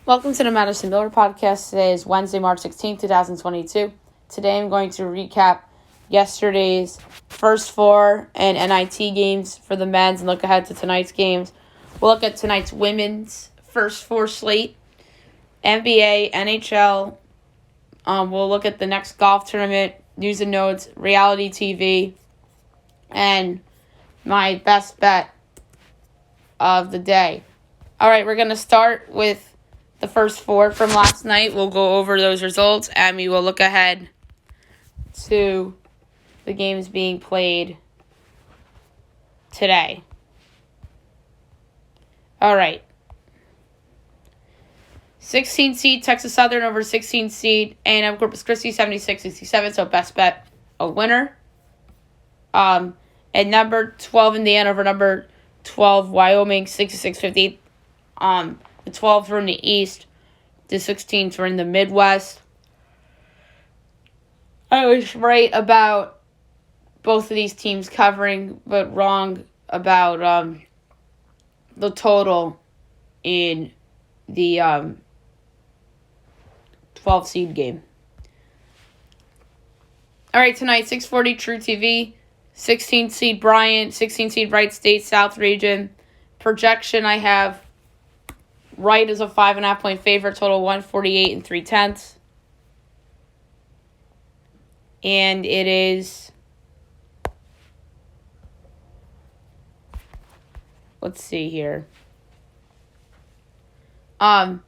Welcome to the Madison Miller Podcast. Today is Wednesday, March 16, 2022. Today I'm going to recap yesterday's first four and NIT games for the men's and look ahead to tonight's games. We'll look at tonight's women's first four slate, NBA, NHL. We'll look at the next golf tournament, news and notes, reality TV, and my best bet of the day. All right, we're going to start with the first four from last night. We'll go over those results, and we will look ahead to the games being played today. All right. 16 seed Texas Southern over 16 seed A&M Corpus Christi 76-67, so best bet a winner. And number 12 Indiana over number 12 Wyoming 66-50. The 12s were in the East. The 16s were in the Midwest. I was right about both of these teams covering, but wrong about the total in the 12 seed game. All right, tonight, 6:40 True TV, 16 seed Bryant, 16 seed Wright State, South Region. Projection I have Wright is a 5.5 point favorite, total 148 3/10. And it is, let's see here. Wright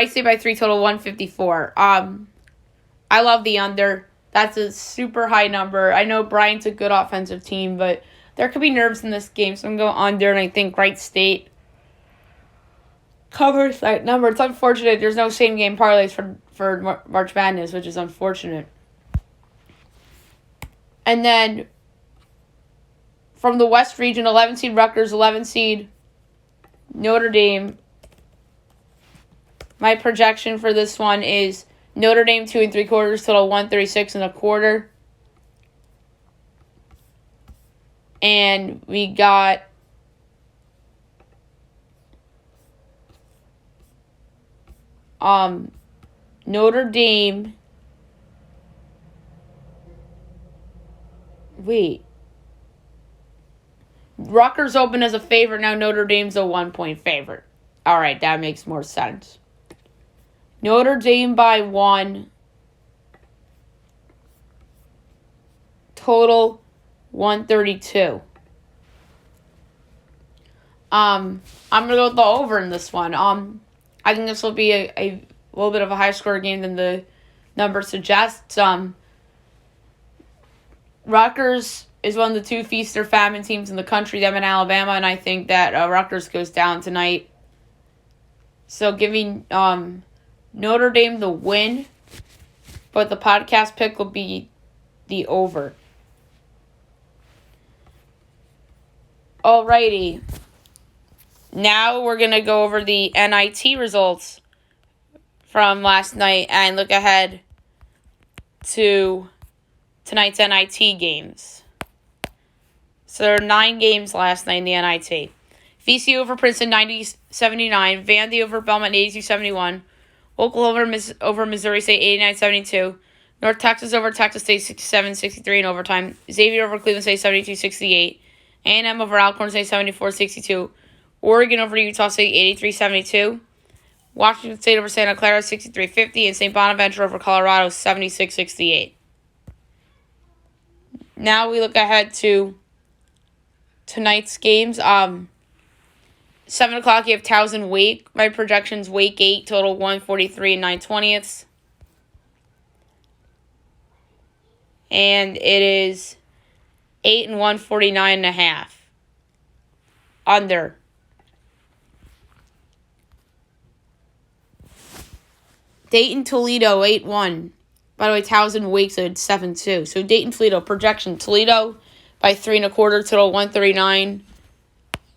State by 3, total 154. I love the under. That's a super high number. I know Bryant's a good offensive team, but there could be nerves in this game, so I'm going to go under, and I think Wright State covers that number. It's unfortunate there's no same game parlays for March Madness, which is unfortunate. And then from the West region, 11 seed Rutgers, 11 seed Notre Dame. My projection for this one is Notre Dame 2 3/4, total 136 1/4. And we got Notre Dame. Wait. Rutgers open as a favorite. Now Notre Dame's a 1-point favorite. All right, that makes more sense. Notre Dame by 1. Total 132. I'm going to go with the over in this one. I think this will be a little bit of a high score game than the number suggests. Rutgers is one of the two feast or famine teams in the country, them and Alabama, and I think that Rutgers goes down tonight. So giving Notre Dame the win, but the podcast pick will be the over. Alrighty. Now we're going to go over the NIT results from last night and look ahead to tonight's NIT games. So there are 9 games last night in the NIT. VCU over Princeton 90-79, Vandy over Belmont 82-71, Oklahoma over Missouri State 89-72, North Texas over Texas State 67-63 in overtime, Xavier over Cleveland State 72-68, A&M over Alcorn State 74-62, Oregon over Utah State 83-72, Washington State over Santa Clara 63-50, and St. Bonaventure over Colorado 76-68. Now we look ahead to tonight's games. 7 o'clock you have Towson Wake. My projections Wake 8, total 143 9/20. And it is 8 and 149.5. Under. Dayton Toledo 8-1. By the way, Towson Wake's at 7-2. So Dayton Toledo projection Toledo by 3 1/4, total 139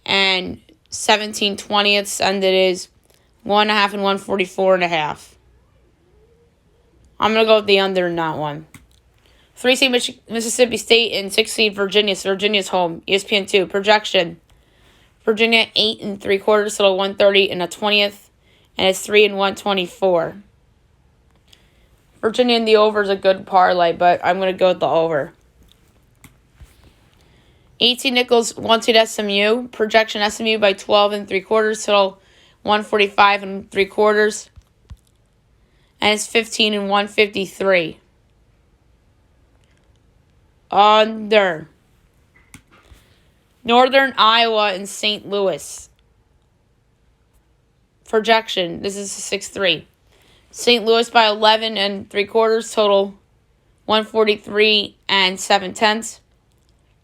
and 17/20, and it is 1.5 and 144.5. I'm gonna go with the under in that one. 3 seed Mississippi State and 6 seed Virginia. So Virginia's home. ESPN2 projection Virginia 8 3/4, total 130 and 1/20. and it's 3 and 124. Virginia in the over is a good parlay, but I'm going to go with the over. 18 Nichols 1-2 SMU. Projection SMU by 12 and 3/4. Total 145 and 3/4. And it's 15 and 153. Under. Northern Iowa and St. Louis. Projection. This is 6-3. St. Louis by 11 and 3/4. Total 143 and 7/10.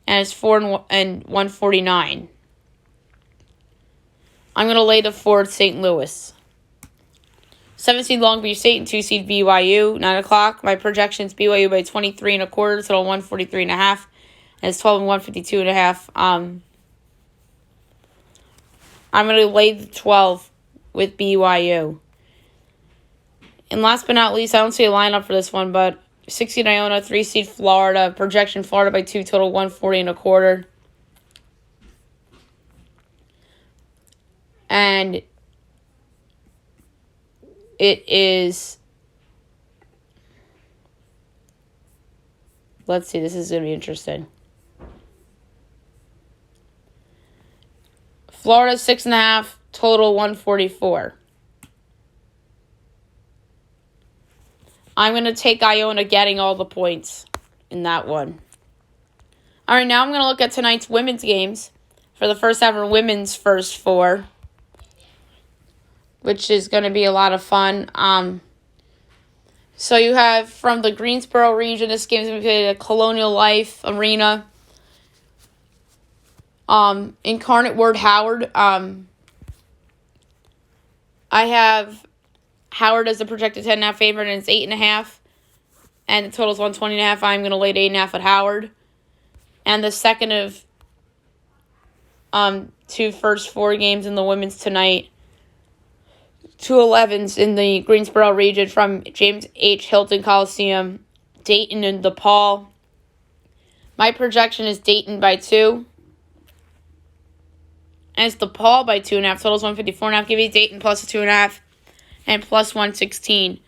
And it's 4 and 149. I'm going to lay the 4 at St. Louis. 7-seed Long Beach State and 2-seed BYU. 9 o'clock. My projections BYU by 23 and 1/4. Total 143 and a half. And it's 12 and 152 and a half. I'm going to lay the 12 with BYU. And last but not least, I don't see a lineup for this one, but 6-seed Iona, 3-seed Florida. Projection Florida by 2, total 140 and 1/4. And it is, let's see, this is going to be interesting. Florida 6.5, total 144. I'm going to take Iona getting all the points in that one. All right, now I'm going to look at tonight's women's games for the first ever women's first four, which is going to be a lot of fun. So you have from the Greensboro region, this game is going to be played at Colonial Life Arena. Incarnate Word Howard. I have Howard as the projected 10.5 favorite, and it's 8.5. And the total is 120.5. I'm going to lay 8.5 at Howard. And the second of two first four games in the women's tonight. 2-11s in the Greensboro region from James H. Hilton Coliseum, Dayton and DePaul. My projection is Dayton by 2. And it's DePaul by 2.5. Total's 154.5. Give me Dayton plus a 2.5 and plus 116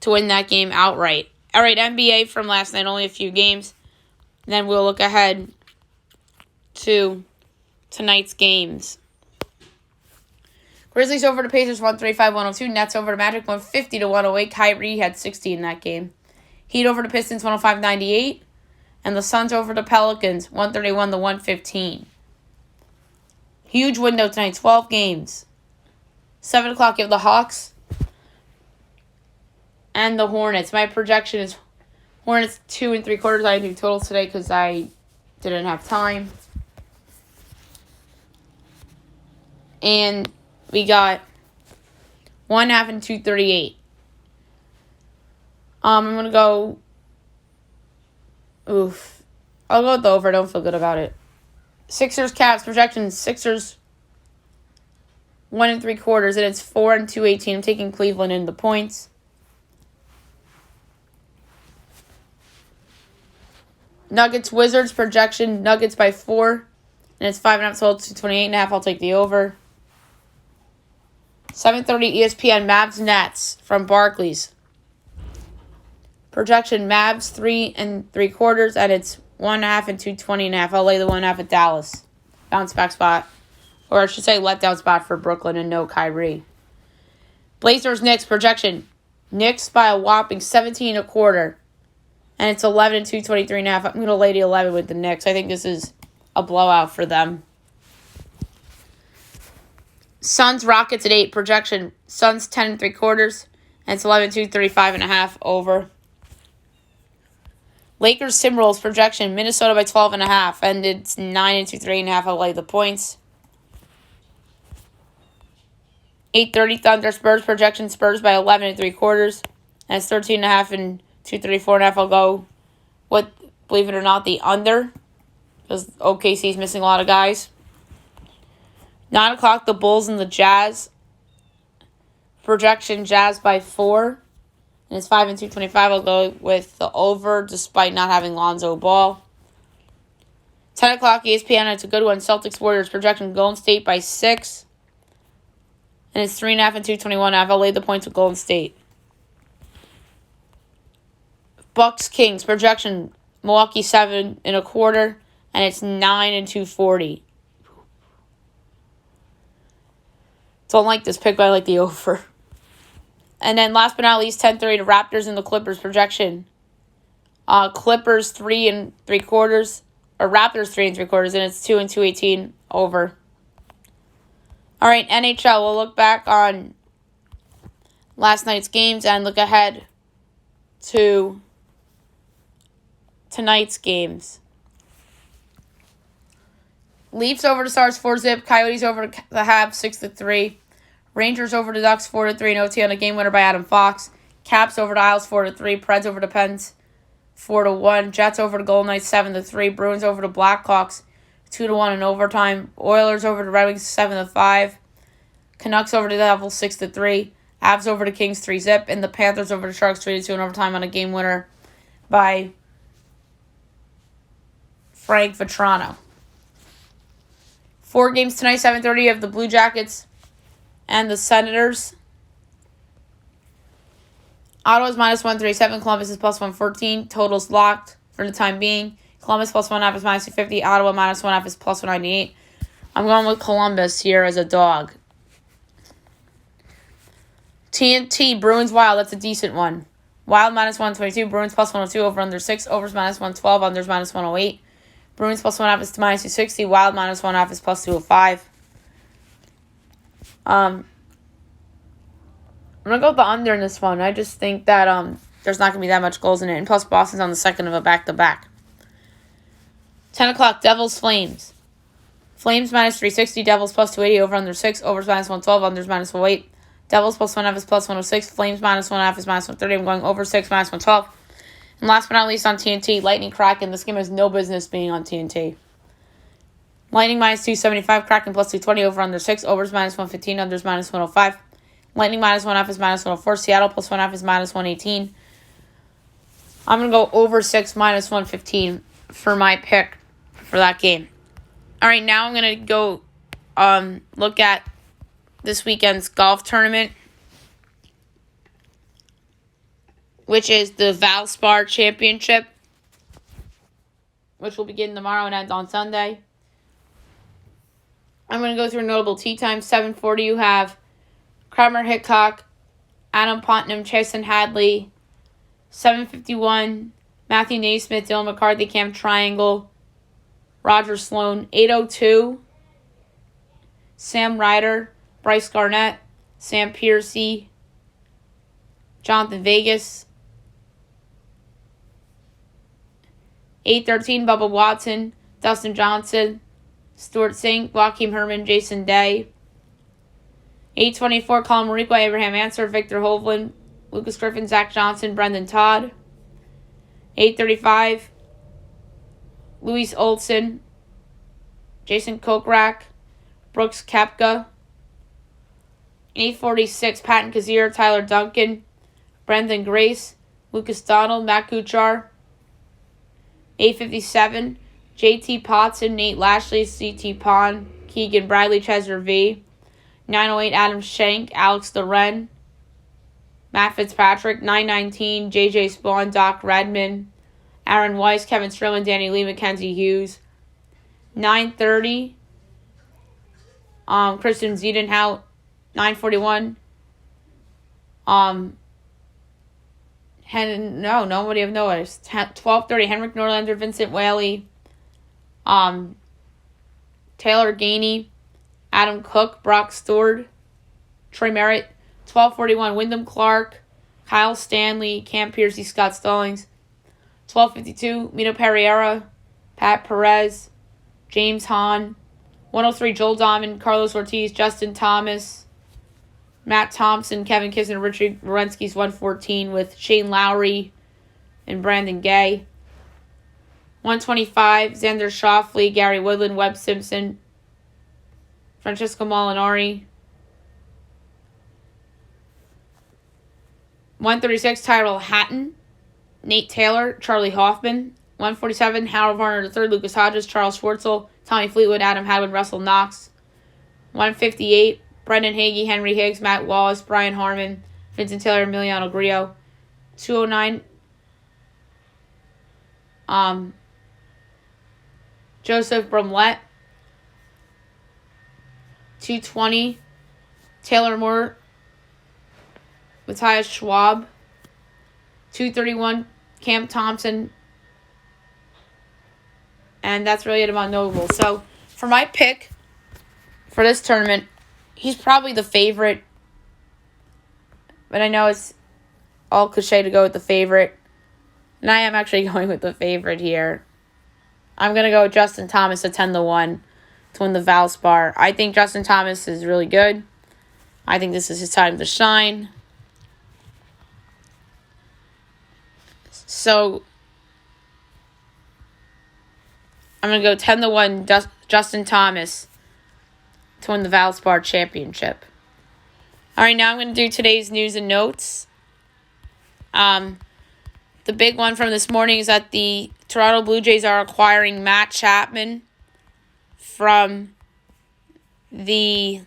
to win that game outright. All right, NBA from last night, only a few games. Then we'll look ahead to tonight's games. Grizzlies over the Pacers 135-102. Nets over the Magic 150-108. Kyrie had 60 in that game. Heat over the Pistons 105-98. And the Suns over the Pelicans 131-115. Huge window tonight, 12 games. 7 o'clock, you have the Hawks and the Hornets. My projection is Hornets 2 and 3/4. I do totals today because I didn't have time. And we got 1.5 and 238. I'm going to go... I'll go with the over. I don't feel good about it. Sixers, Cavs, projection. Sixers 1 and 3/4, and it's 4 and 218. I'm taking Cleveland in the points. Nuggets, Wizards, projection. Nuggets by 4, and it's 5.5, so it's 28.5. I'll take the over. 7:30 ESPN, Mavs, Nets from Barclays. Projection, Mavs 3 and 3/4, and it's 1.5 and 220.5. I'll lay the 1.5 at Dallas. Bounce back spot. Or I should say letdown spot for Brooklyn and no Kyrie. Blazers, Knicks, projection. Knicks by a whopping 17 1/4. And it's 11 and 223.5. I'm going to lay the 11 with the Knicks. I think this is a blowout for them. Suns, Rockets at 8. Projection. Suns 10 and 3/4. And it's 11 235.5 over. Lakers, Timberwolves, projection. Minnesota by 12.5. And it's 9 and 238.5. I'll lay the points. 8:30 Thunder, Spurs, projection. Spurs by 11 and 3/4. And it's 13.5 and 234.5. I'll go with, believe it or not, the under. Because OKC's missing a lot of guys. 9 o'clock, the Bulls and the Jazz. Projection, Jazz by 4. And it's 5 and 225. I'll go with the over despite not having Lonzo Ball. 10 o'clock, ESPN. It's a good one. Celtics, Warriors. Projection, Golden State by 6. And it's 3.5 and 221.5. I'll lay the points with Golden State. Bucks Kings projection: Milwaukee 7.25, and it's 9 and 240. Don't like this pick, but I like the over. And then last but not least, 10:30, the Raptors and the Clippers projection. Clippers 3.75, or Raptors 3.75, and it's 2 and 218 over. All right, NHL. We'll look back on last night's games and look ahead to tonight's games. Leafs over the Stars 4-0. Coyotes over the Habs 6-3. Rangers over the Ducks 4-3 in OT on a game winner by Adam Fox. Caps over the Isles 4-3. Preds over the Pens 4-1. Jets over the Golden Knights 7-3. Bruins over the Blackhawks 2-1 in overtime. Oilers over the Red Wings 7-5. Canucks over the Devils 6-3. Avs over the Kings 3-0. And the Panthers over the Sharks 3-2 in overtime on a game winner by Frank Vetrano. 4 games tonight, 7:30 of the Blue Jackets and the Senators. Ottawa's -137. Columbus is +114. Totals locked for the time being. Columbus +1.5 is -250. Ottawa -1.5 is +198. I'm going with Columbus here as a dog. TNT, Bruins Wild. That's a decent one. Wild -122. Bruins +102. Over under 6. Overs -112. Unders -108. Bruins +1.5 is -260. Wild -1.5 is +205. I'm going to go with the under in this one. I just think that there's not going to be that much goals in it. And plus, Boston's on the second of a back-to-back. 10 o'clock, Devils, Flames. Flames -360. Devils +280. Over under 6. Overs -112. Unders -108. Devils +1.5 is +106. Flames -1.5 is -130. I'm going over 6 -112. And last but not least on TNT, Lightning Kraken. This game has no business being on TNT. Lightning -275, Kraken +220, over under 6, overs -115, unders -105. Lightning -1.5 is -104, Seattle +1.5 is -118. I'm going to go over 6 -115 for my pick for that game. All right, now I'm going to go look at this weekend's golf tournament, which is the Valspar Championship, which will begin tomorrow and end on Sunday. I'm going to go through notable tee times. 7:40, you have Kramer Hickok, Adam Putnam, Chasen Hadley. 7:51, Matthew Naismith, Dylan McCarthy, Cam Triangle, Roger Sloan. 8:02, Sam Ryder, Bryce Garnett, Sam Piercy, Jonathan Vegas. 8:13, Bubba Watson, Dustin Johnson, Stuart Sink, Joaquin Herman, Jason Day. 8:24, Colin Mariko, Abraham Answer, Victor Hovland, Lucas Griffin, Zach Johnson, Brendan Todd. 8:35, Luis Olson, Jason Kokrak, Brooks Koepka. 8:46, Patton Kazir, Tyler Duncan, Brendan Grace, Lucas Donald, Matt Kuchar. 8:57, JT Potson, Nate Lashley, CT Pond, Keegan Bradley, Chesner V. 9:08, Adam Schenk, Alex Loren, Matt Fitzpatrick. 9:19, JJ Spawn, Doc Redman, Aaron Weiss, Kevin Sterling, Danny Lee, Mackenzie Hughes. 9:30, Kristen Ziedenhout. 9:41, nobody have noticed. 12:30, Henrik Norlander, Vincent Whaley, Taylor Gainey, Adam Cook, Brock Stewart, Troy Merritt. 12:41, Wyndham Clark, Kyle Stanley, Cam Piercy, Scott Stallings. 12:52, Mito Pereira, Pat Perez, James Hahn. 103, Joel Dahman, Carlos Ortiz, Justin Thomas, Matt Thompson, Kevin Kisner, Richard Wierenski's 114 with Shane Lowry and Brandon Gay. 125, Xander Schauffele, Gary Woodland, Webb Simpson, Francesco Molinari. 136, Tyrell Hatton, Nate Taylor, Charlie Hoffman. 147, Howard Varner III, Lucas Hodges, Charles Schwartzel, Tommy Fleetwood, Adam Hadwin, Russell Knox. 158, Brendan Hagee, Henry Higgs, Matt Wallace, Brian Harmon, Vincent Taylor, Emiliano Grillo. 209, Joseph Bromlett. 220, Taylor Moore, Matthias Schwab. 231, Cam Thompson. And that's really it about notables. So, for my pick for this tournament, he's probably the favorite. But I know it's all cliche to go with the favorite. And I am actually going with the favorite here. I'm going to go with Justin Thomas at 10-1 to win the Valspar. I think Justin Thomas is really good. I think this is his time to shine. So, I'm going to go 10-1 Justin Thomas to win the Valspar Championship. All right, now I'm going to do today's news and notes. The big one from this morning is that the Toronto Blue Jays are acquiring Matt Chapman from the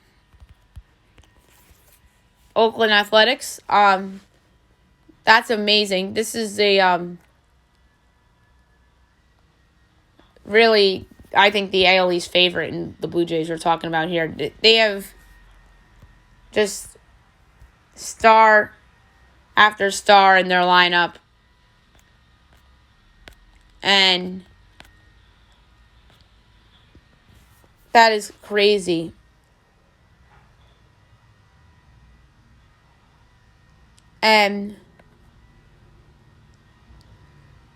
Oakland Athletics. That's amazing. This is a really, I think, the AL East favorite in the Blue Jays we're talking about here. They have just star after star in their lineup. And that is crazy. And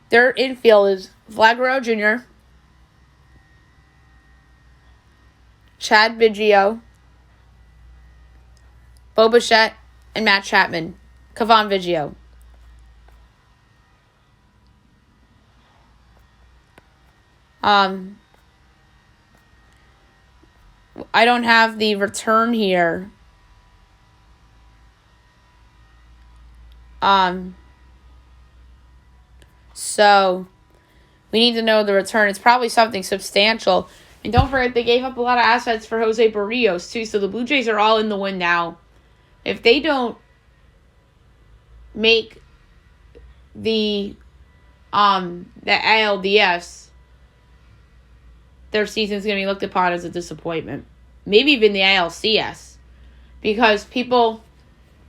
their infield is Vlad Guerrero Jr., Chad Biggio, Bo Bichette, and Matt Chapman. Cavan Biggio. I don't have the return here. So we need to know the return. It's probably something substantial. And don't forget, they gave up a lot of assets for Jose Barrios, too. So the Blue Jays are all in the win now. If they don't make the ALDS, their season's going to be looked upon as a disappointment. Maybe even the ALCS. Because people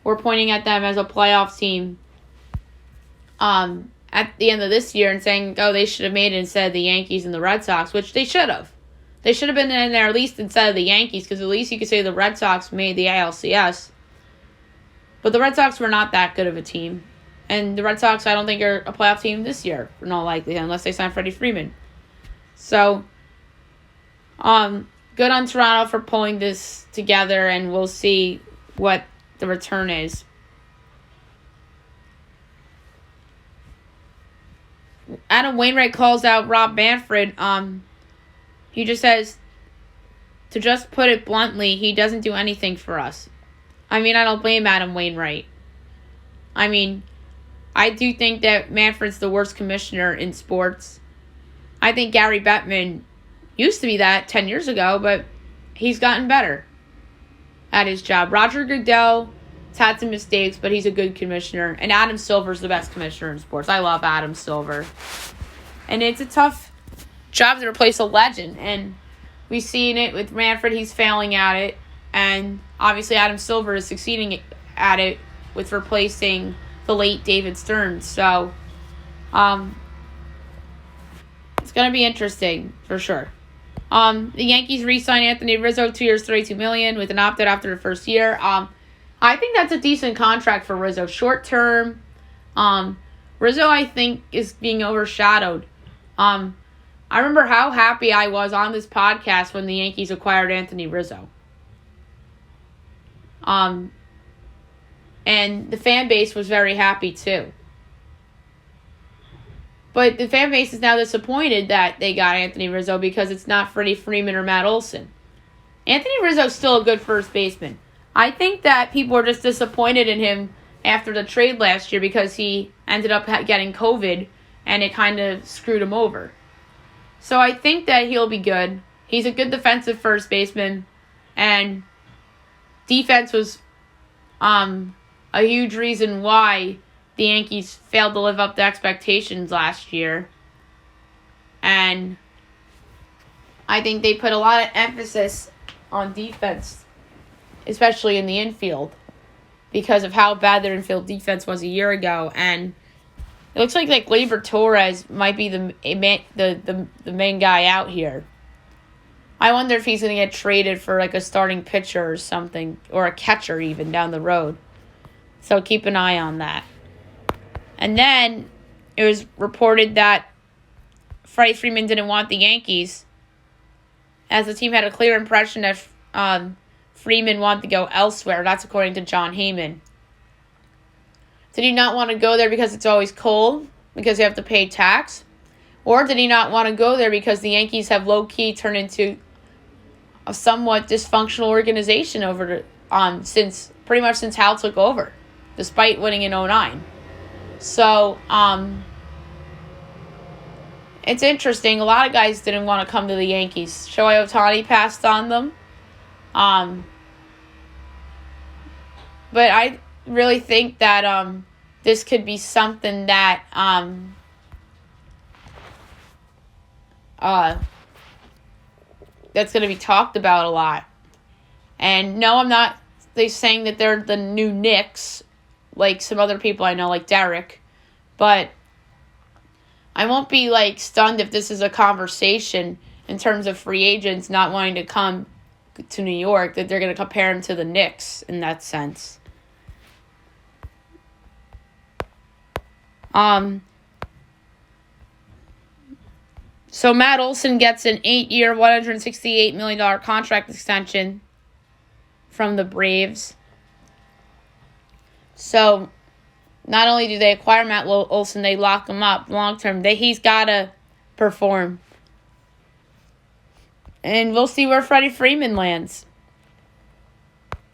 were pointing at them as a playoff team at the end of this year and saying, oh, they should have made it instead of the Yankees and the Red Sox, which they should have. They should have been in there at least instead of the Yankees, because at least you could say the Red Sox made the ALCS. But the Red Sox were not that good of a team. And the Red Sox, I don't think, are a playoff team this year, in all likelihood, unless they sign Freddie Freeman. So, good on Toronto for pulling this together, and we'll see what the return is. Adam Wainwright calls out Rob Manfred. He just says, to just put it bluntly, he doesn't do anything for us. I mean, I don't blame Adam Wainwright. I mean, I do think that Manfred's the worst commissioner in sports. I think Gary Bettman used to be that 10 years ago, but he's gotten better at his job. Roger Goodell has had some mistakes, but he's a good commissioner. And Adam Silver's the best commissioner in sports. I love Adam Silver. And it's a tough job to replace a legend. And we've seen it with Manfred. He's failing at it. And obviously Adam Silver is succeeding at it with replacing the late David Stern. So, it's going to be interesting for sure. The Yankees re-signed Anthony Rizzo 2 years, $32 million with an opt-out after the first year. I think that's a decent contract for Rizzo. Short term. Rizzo, I think, is being overshadowed. I remember how happy I was on this podcast when the Yankees acquired Anthony Rizzo. And the fan base was very happy too. But the fan base is now disappointed that they got Anthony Rizzo because it's not Freddie Freeman or Matt Olson. Anthony Rizzo's still a good first baseman. I think that people are just disappointed in him after the trade last year because he ended up getting COVID and it kind of screwed him over. So I think that he'll be good. He's a good defensive first baseman. And defense was a huge reason why the Yankees failed to live up to expectations last year. And I think they put a lot of emphasis on defense, especially in the infield, because of how bad their infield defense was a year ago. And it looks like Gleyber Torres might be the main guy out here. I wonder if he's going to get traded for a starting pitcher or something, or a catcher even down the road. So keep an eye on that. And then it was reported that Freddie Freeman didn't want the Yankees, as the team had a clear impression that Freeman wanted to go elsewhere. That's according to John Heyman. Did he not want to go there because it's always cold, because you have to pay tax? Or did he not want to go there because the Yankees have low-key turned into a somewhat dysfunctional organization since Hal took over, despite winning in 2009. So, it's interesting. A lot of guys didn't want to come to the Yankees. Shohei Ohtani passed on them. But I really think that this could be something that that's going to be talked about a lot. And no, I'm not saying that they're the new Knicks, like some other people I know, like Derek. But I won't be stunned if this is a conversation in terms of free agents not wanting to come to New York, that they're going to compare him to the Knicks in that sense. So Matt Olson gets an 8-year, $168 million contract extension from the Braves. So not only do they acquire Matt Olson, they lock him up long term. He's got to perform. And we'll see where Freddie Freeman lands.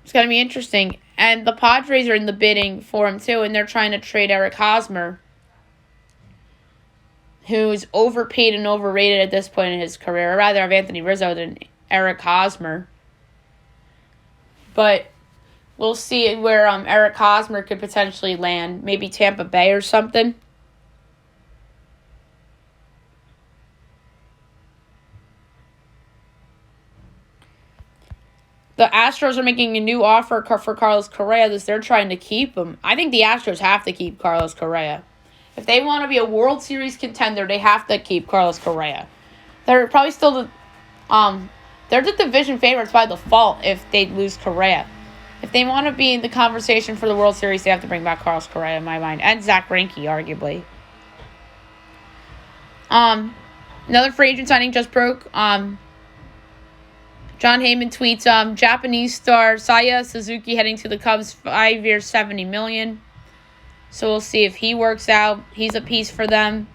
It's going to be interesting. And the Padres are in the bidding for him too, and they're trying to trade Eric Hosmer, who is overpaid and overrated at this point in his career. I'd rather have Anthony Rizzo than Eric Hosmer. But we'll see where Eric Hosmer could potentially land. Maybe Tampa Bay or something. The Astros are making a new offer for Carlos Correa as they're trying to keep him. I think the Astros have to keep Carlos Correa. If they want to be a World Series contender, they have to keep Carlos Correa. They're probably still they're the division favorites by default if they lose Correa. If they want to be in the conversation for the World Series, they have to bring back Carlos Correa in my mind, and Zach Greinke, arguably. Another free agent signing just broke. John Heyman tweets, Japanese star Saya Suzuki heading to the Cubs, 5 years, $70 million. So we'll see if he works out. He's a piece for them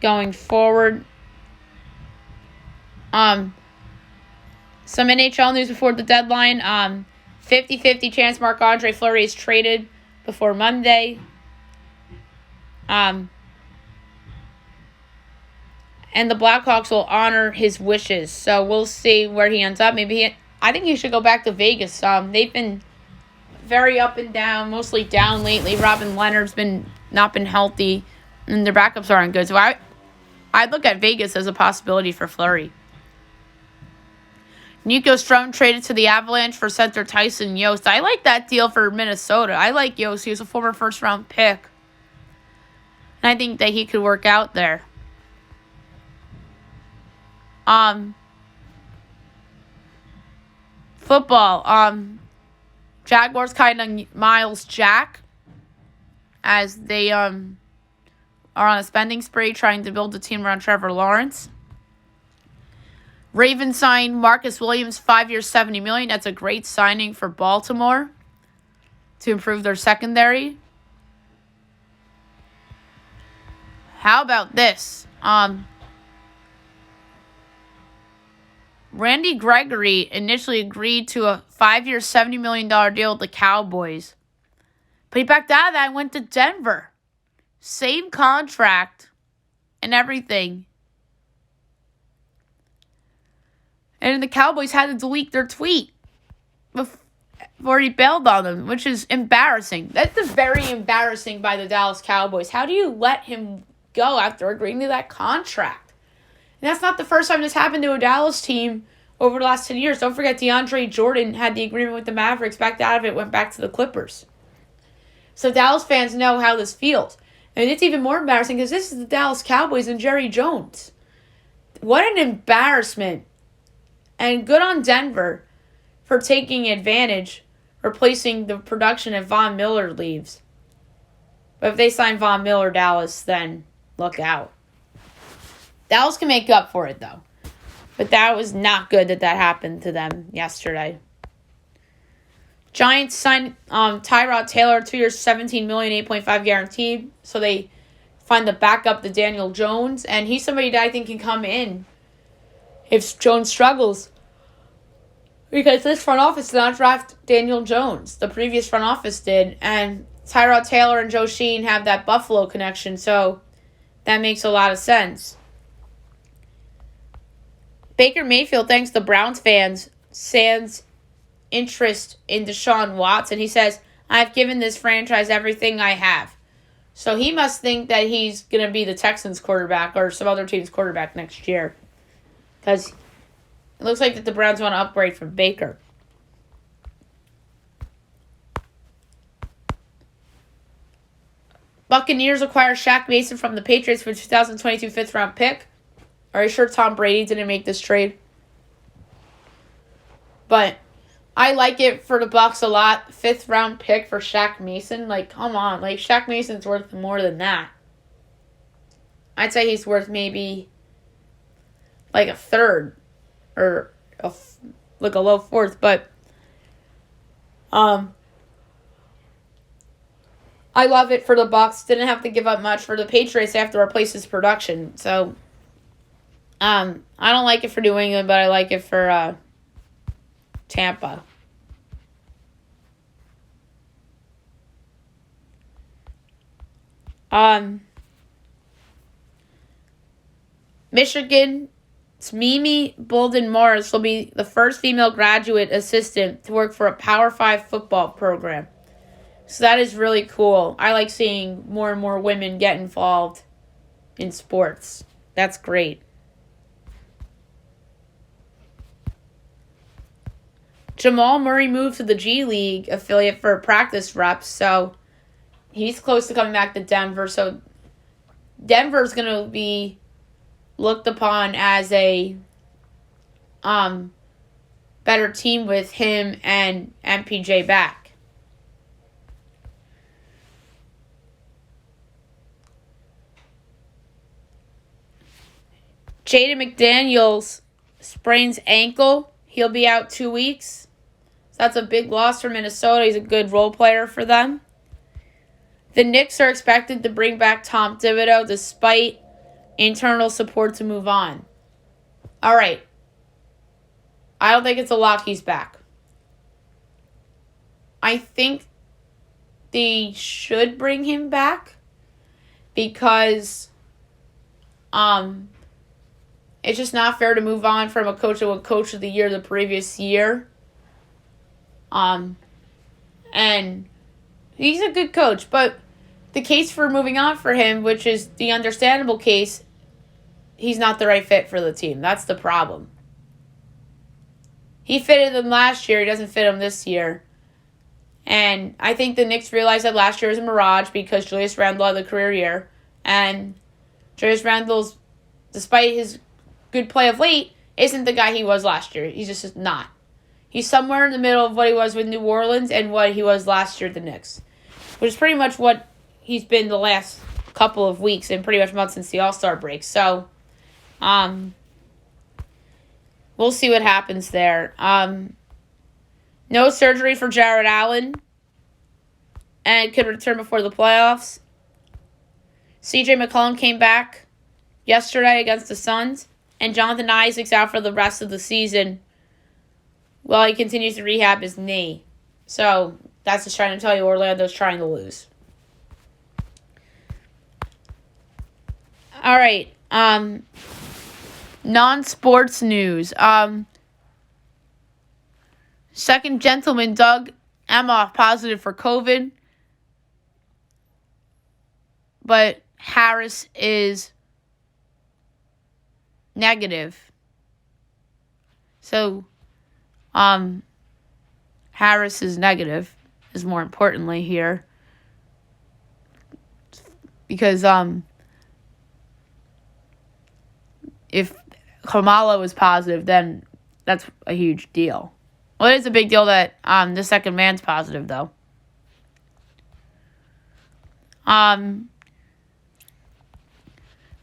going forward. Some NHL news before the deadline. 50-50 chance Marc-Andre Fleury is traded before Monday. And the Blackhawks will honor his wishes. So we'll see where he ends up. I think he should go back to Vegas. They've been very up and down, mostly down lately. Robin Leonard's not been healthy, and their backups aren't good. So I'd look at Vegas as a possibility for Fleury. Nico Strom traded to the Avalanche for center Tyson Yost. I like that deal for Minnesota. I like Yost. He was a former first-round pick. And I think that he could work out there. Football. Jaguars kind of Miles Jack as they are on a spending spree trying to build a team around Trevor Lawrence. Ravens signed Marcus Williams, 5 years, $70 million. That's a great signing for Baltimore to improve their secondary. How about this? Randy Gregory initially agreed to a 5-year, $70 million deal with the Cowboys. But he backed out of that and went to Denver. Same contract and everything. And the Cowboys had to delete their tweet. already bailed on him, which is embarrassing. That's very embarrassing by the Dallas Cowboys. How do you let him go after agreeing to that contract? And that's not the first time this happened to a Dallas team over the last 10 years. Don't forget DeAndre Jordan had the agreement with the Mavericks, backed out of it, went back to the Clippers. So Dallas fans know how this feels. And it's even more embarrassing because this is the Dallas Cowboys and Jerry Jones. What an embarrassment. And good on Denver for taking advantage, replacing the production if Von Miller leaves. But if they sign Von Miller, Dallas, then look out. Dallas can make up for it, though. But that was not good that happened to them yesterday. Giants signed Tyrod Taylor, 2 years, $17 million, 8.5 guaranteed. So they find the backup to Daniel Jones. And he's somebody that I think can come in if Jones struggles. Because this front office did not draft Daniel Jones. The previous front office did. And Tyrod Taylor and Joe Sheen have that Buffalo connection. So that makes a lot of sense. Baker Mayfield thanks the Browns fans, sans interest in Deshaun Watson. He says, I've given this franchise everything I have. So he must think that he's going to be the Texans quarterback or some other team's quarterback next year. Because it looks like that the Browns want to upgrade from Baker. Buccaneers acquire Shaq Mason from the Patriots for 2022 fifth-round pick. Are you sure Tom Brady didn't make this trade? But I like it for the Bucs a lot. Fifth-round pick for Shaq Mason. Like, come on. Like, Shaq Mason's worth more than that. I'd say he's worth maybe like a third. Or like a low fourth. But I love it for the Bucs. Didn't have to give up much. For the Patriots, they have to replace his production. So I don't like it for New England, but I like it for Tampa. Michigan's Mimi Bolden-Morris will be the first female graduate assistant to work for a Power 5 football program. So that is really cool. I like seeing more and more women get involved in sports. That's great. Jamal Murray moved to the G League affiliate for practice reps, so he's close to coming back to Denver. So Denver's going to be looked upon as a better team with him and MPJ back. Jaden McDaniels sprains ankle. He'll be out 2 weeks. So that's a big loss for Minnesota. He's a good role player for them. The Knicks are expected to bring back Tom Thibodeau despite internal support to move on. All right. I don't think it's a lock he's back. I think they should bring him back because it's just not fair to move on from a coach who was coach of the year the previous year. And he's a good coach, but the case for moving on for him, which is the understandable case, he's not the right fit for the team. That's the problem. He fitted them last year. He doesn't fit them this year. And I think the Knicks realized that last year was a mirage because Julius Randle had a career year. And Julius Randle's, despite his good play of late, isn't the guy he was last year. He's just not. He's somewhere in the middle of what he was with New Orleans and what he was last year at the Knicks, which is pretty much what he's been the last couple of weeks and pretty much months since the All-Star break. So, we'll see what happens there. No surgery for Jared Allen, and could return before the playoffs. C.J. McCollum came back yesterday against the Suns, and Jonathan Isaac's out for the rest of the season while he continues to rehab his knee. So, that's just trying to tell you Orlando's trying to lose. All right. Non-sports news. Second gentleman, Doug Emhoff, positive for COVID. But Harris is negative. So, Harris is negative, is more importantly here. Because, if Kamala was positive, then that's a huge deal. Well, it is a big deal that the second man's positive, though.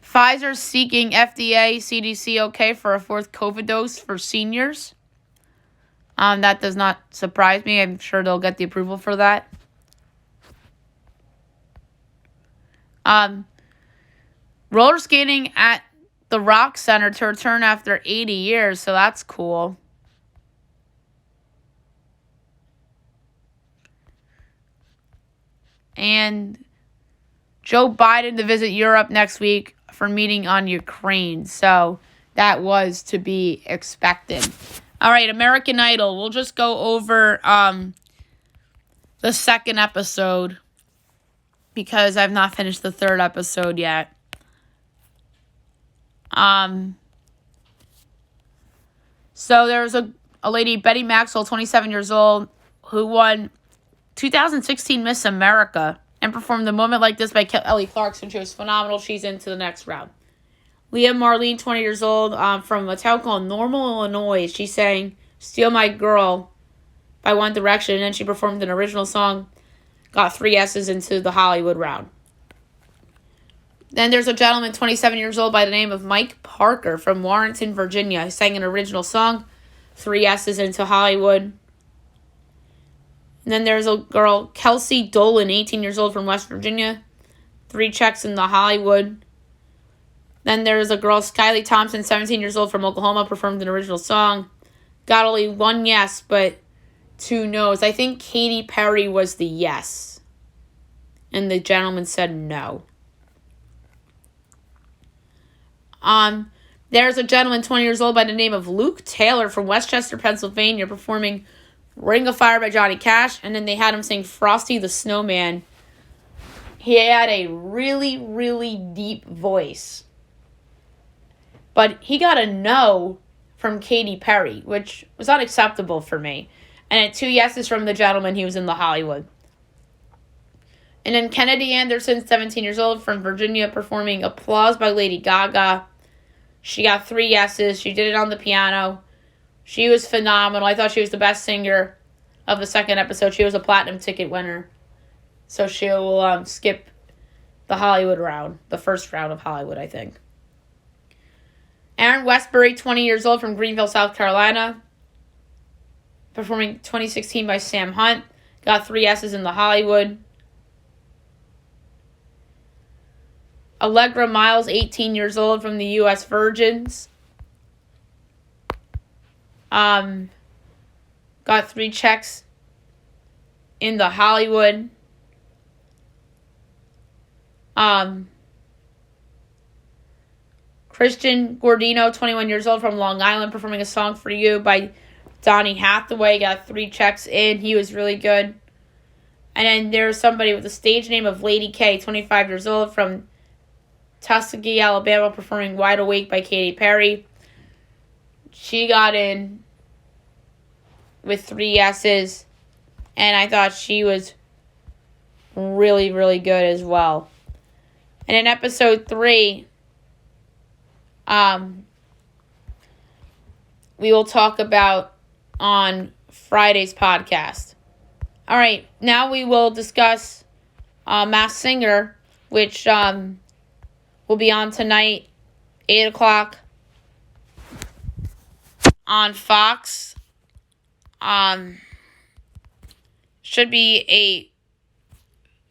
Pfizer's seeking FDA, CDC okay for a fourth COVID dose for seniors. That does not surprise me. I'm sure they'll get the approval for that. Roller skating at the Rock Center to return after 80 years, so that's cool. And Joe Biden to visit Europe next week for meeting on Ukraine. So that was to be expected. All right, American Idol. We'll just go over the second episode because I've not finished the third episode yet. So there was a lady, Betty Maxwell, 27 years old, who won 2016 Miss America and performed The Moment Like This by Kelly Clarkson. She was phenomenal. She's into the next round. Leah Marlene, 20 years old, from a town called Normal, Illinois. She sang Steal My Girl by One Direction, and then she performed an original song, got 3 S's into the Hollywood round. Then there's a gentleman, 27 years old, by the name of Mike Parker from Warrenton, Virginia. He sang an original song, 3 S's into Hollywood. And then there's a girl, Kelsey Dolan, 18 years old from West Virginia. 3 checks in the Hollywood. Then there's a girl, Skylie Thompson, 17 years old from Oklahoma, performed an original song. Got only 1 yes, but 2 no's. I think Katy Perry was the yes. And the gentleman said no. There's a gentleman, 20 years old, by the name of Luke Taylor from Westchester, Pennsylvania, performing Ring of Fire by Johnny Cash, and then they had him sing Frosty the Snowman. He had a really, really deep voice. But he got a no from Katy Perry, which was unacceptable for me. And at 2 yeses from the gentleman, he was in the Hollywood. And then Kennedy Anderson, 17 years old, from Virginia, performing Applause by Lady Gaga. She got 3 yeses. She did it on the piano. She was phenomenal. I thought she was the best singer of the second episode. She was a platinum ticket winner. So she'll skip the Hollywood round, the first round of Hollywood, I think. Aaron Westbury, 20 years old, from Greenville, South Carolina, performing 2016 by Sam Hunt. Got 3 S's in the Hollywood. Allegra Miles, 18 years old, from the U.S. Virgins. Got 3 checks in the Hollywood. Christian Gordino, 21 years old, from Long Island, performing A Song for You by Donny Hathaway. Got 3 checks in. He was really good. And then there's somebody with the stage name of Lady K, 25 years old, from Tuskegee, Alabama, performing Wide Awake by Katy Perry. She got in with 3 yeses, and I thought she was really, really good as well. And in episode 3, we will talk about on Friday's podcast. All right, now we will discuss Masked Singer, which will be on tonight, 8 o'clock on Fox. Should be a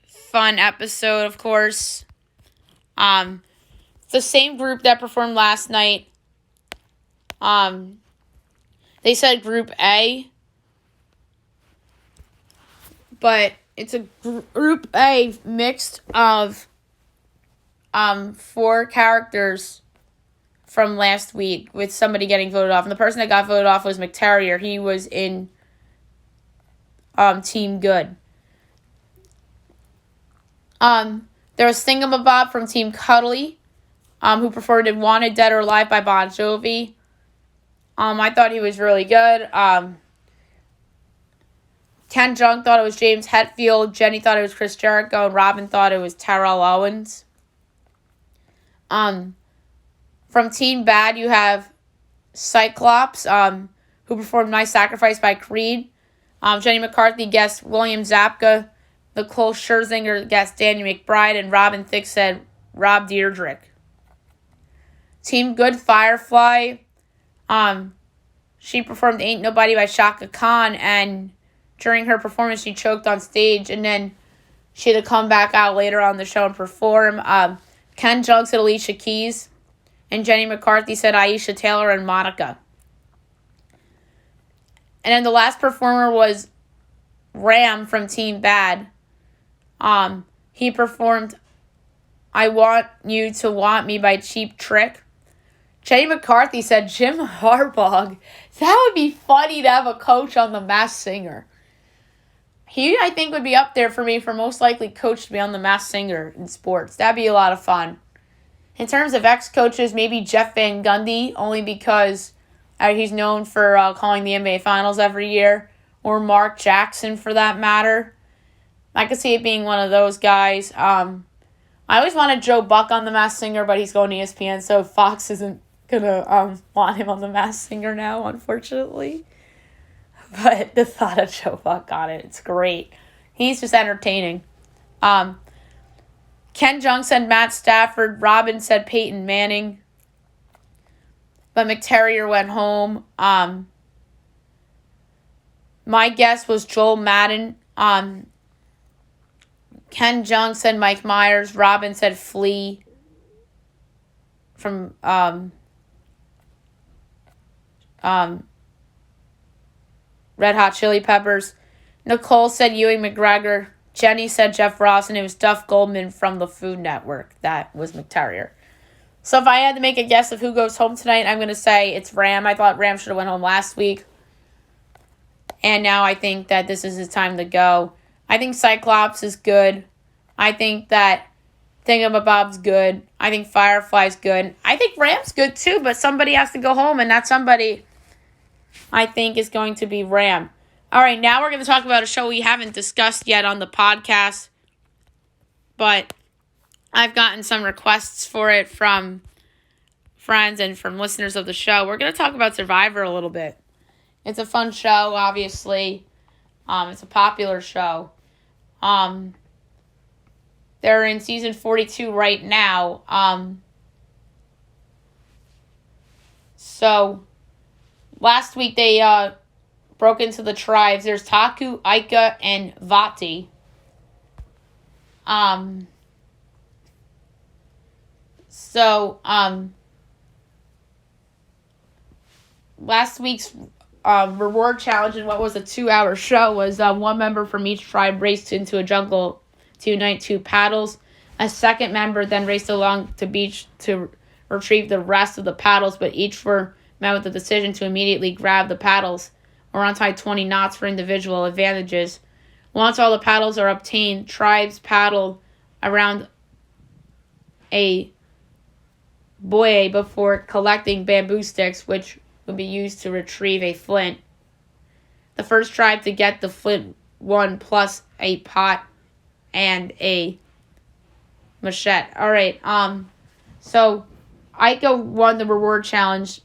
fun episode, of course. It's the same group that performed last night. They said Group A, but it's a Group A mixed of 4 characters from last week, with somebody getting voted off. And the person that got voted off was McTerrier. He was in Team Good. There was Thingamabob from Team Cuddly, who performed in Wanted, Dead or Alive by Bon Jovi. I thought he was really good. Ken Jeong thought it was James Hetfield. Jenny thought it was Chris Jericho. And Robin thought it was Terrell Owens. From Team Bad, you have Cyclops, who performed My Sacrifice by Creed. Jenny McCarthy guessed William Zabka. Nicole Scherzinger guessed Danny McBride. And Robin Thicke said Rob Dyrdek. Team Good, Firefly. She performed Ain't Nobody by Shaka Khan, and during her performance, she choked on stage, and then she had to come back out later on the show and perform. Ken Jeong said Alicia Keys, and Jenny McCarthy said Aisha Taylor and Monica. And then the last performer was Ram from Team Bad. He performed I Want You to Want Me by Cheap Trick. Jenny McCarthy said Jim Harbaugh. That would be funny to have a coach on The Masked Singer. He, I think, would be up there for me for most likely coach to be on The Masked Singer in sports. That'd be a lot of fun. In terms of ex-coaches, maybe Jeff Van Gundy, only because he's known for calling the NBA Finals every year. Or Mark Jackson, for that matter. I could see it being one of those guys. I always wanted Joe Buck on The Masked Singer, but he's going to ESPN, so Fox isn't going to want him on The Masked Singer now, unfortunately. But the thought of Joe Buck on it, it's great. He's just entertaining. Ken Jeong said Matt Stafford. Robin said Peyton Manning. But McTerrier went home. My guess was Joel Madden. Ken Jeong said Mike Myers. Robin said Flea from Red Hot Chili Peppers. Nicole said Ewan McGregor. Jenny said Jeff Ross, and it was Duff Goldman from the Food Network. That was McTerrier. So if I had to make a guess of who goes home tonight, I'm going to say it's Ram. I thought Ram should have went home last week. And now I think that this is his time to go. I think Cyclops is good. I think that Thingamabob's good. I think Firefly's good. I think Ram's good too, but somebody has to go home, and that somebody, I think, is going to be Ram. All right, now we're going to talk about a show we haven't discussed yet on the podcast, but I've gotten some requests for it from friends and from listeners of the show. We're going to talk about Survivor a little bit. It's a fun show, obviously. It's a popular show. They're in season 42 right now. So last week they broke into the tribes. There's Taku, Aika, and Vati. Last week's reward challenge, and what was a 2-hour show, was one member from each tribe raced into a jungle to unite 2 paddles. A second member then raced along the beach to retrieve the rest of the paddles, but each were met with the decision to immediately grab the paddles or untie 20 knots for individual advantages. Once all the paddles are obtained, tribes paddle around a buoy before collecting bamboo sticks, which would be used to retrieve a flint. The first tribe to get the flint won, plus a pot and a machete. All right. So Aika won the reward challenge,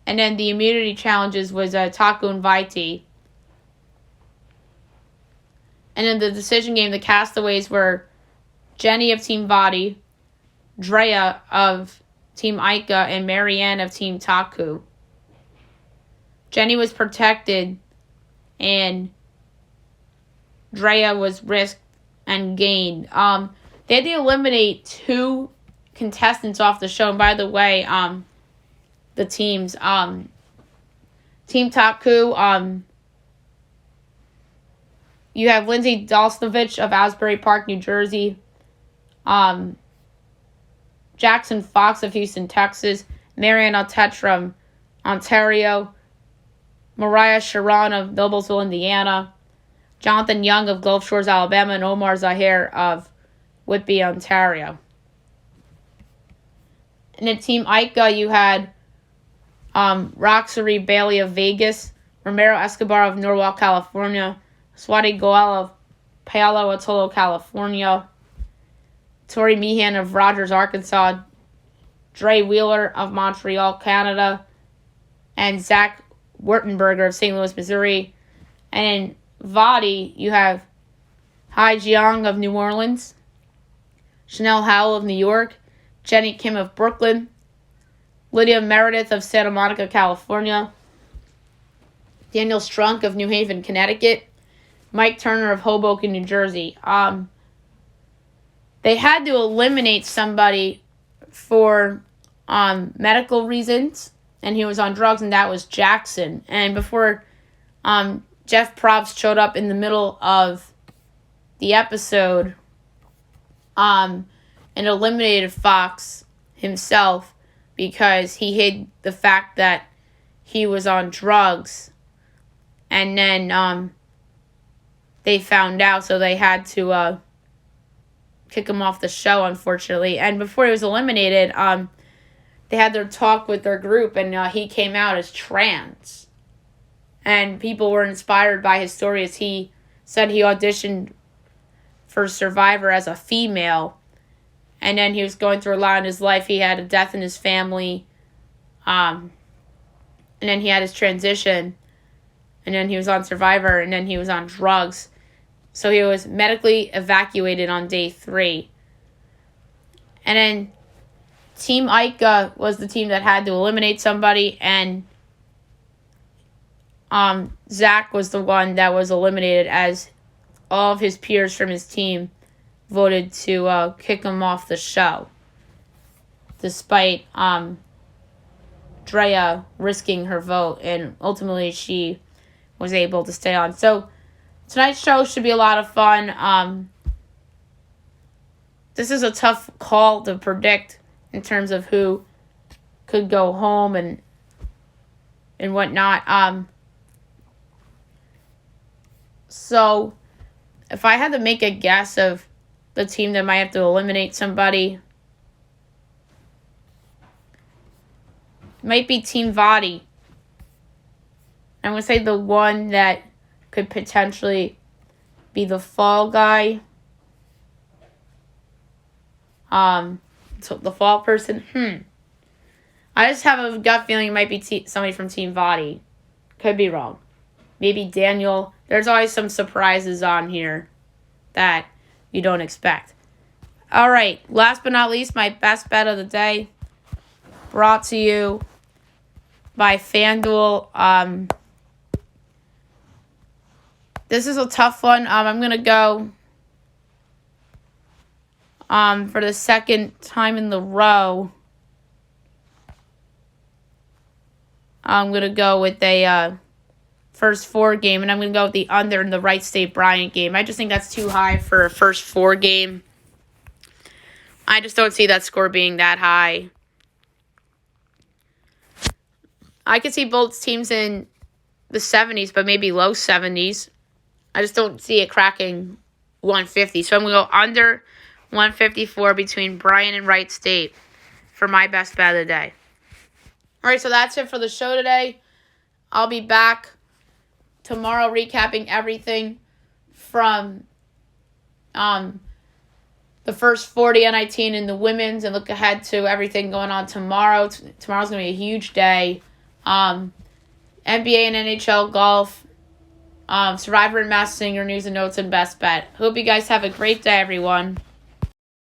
and then the immunity challenges was Taku and Vaiti. And in the decision game, the castaways were Jenny of Team Vati, Drea of Team Aika, and Marianne of Team Taku. Jenny was protected, and Drea was risked and gained. They had to eliminate 2 contestants off the show. And by the way, the teams, Team Taku, you have Lindsay Dalsnovich of Asbury Park, New Jersey. Jackson Fox of Houston, Texas. Marianne Altet from Ontario. Mariah Sharon of Noblesville, Indiana, Jonathan Young of Gulf Shores, Alabama, and Omar Zahir of Whitby, Ontario. And in Team Ica, you had Roxbury Bailey of Vegas, Romero Escobar of Norwalk, California, Swati Goel of Palo Alto, California, Tori Meehan of Rogers, Arkansas, Dre Wheeler of Montreal, Canada, and Zach Wurtenberger of St. Louis, Missouri. And in Vadi, you have Hai Jiang of New Orleans, Chanel Howell of New York, Jenny Kim of Brooklyn, Lydia Meredith of Santa Monica, California, Daniel Strunk of New Haven, Connecticut, Mike Turner of Hoboken, New Jersey. They had to eliminate somebody for medical reasons, and he was on drugs, and that was Jackson. And before Jeff Probst showed up in the middle of the episode and eliminated Fox himself because he hid the fact that he was on drugs. And then they found out, so they had to kick him off the show, unfortunately. And before he was eliminated, they had their talk with their group, and he came out as trans. And people were inspired by his story, as he said he auditioned for Survivor as a female. And then he was going through a lot in his life. He had a death in his family. And then he had his transition. And then he was on Survivor. And then he was on drugs. So he was medically evacuated on day 3. And then Team Ica was the team that had to eliminate somebody. And Zach was the one that was eliminated, as all of his peers from his team voted to kick him off the show, despite Drea risking her vote, and ultimately she was able to stay on. So tonight's show should be a lot of fun. This is a tough call to predict in terms of who could go home and whatnot. So if I had to make a guess of the team that might have to eliminate somebody, it might be Team Vadi. I'm going to say the one that could potentially be the fall guy. So the fall person. I just have a gut feeling it might be somebody from Team Vadi. Could be wrong. Maybe Daniel. There's always some surprises on here that you don't expect. All right. Last but not least, my best bet of the day, brought to you by FanDuel. This is a tough one. I'm going to go for the second time in the row. I'm going to go with a first 4 game, and I'm going to go with the under in the Wright State Bryant game. I just think that's too high for a first 4 game. I just don't see that score being that high. I could see both teams in the 70s, but maybe low 70s. I just don't see it cracking 150. So I'm going to go under 154 between Bryant and Wright State for my best bet of the day. All right, so that's it for the show today. I'll be back tomorrow recapping everything from the first 40 NIT in the women's, and look ahead to everything going on tomorrow. Tomorrow's going to be a huge day. NBA and NHL golf, Survivor and Masked Singer news and notes, and best bet. Hope you guys have a great day, everyone.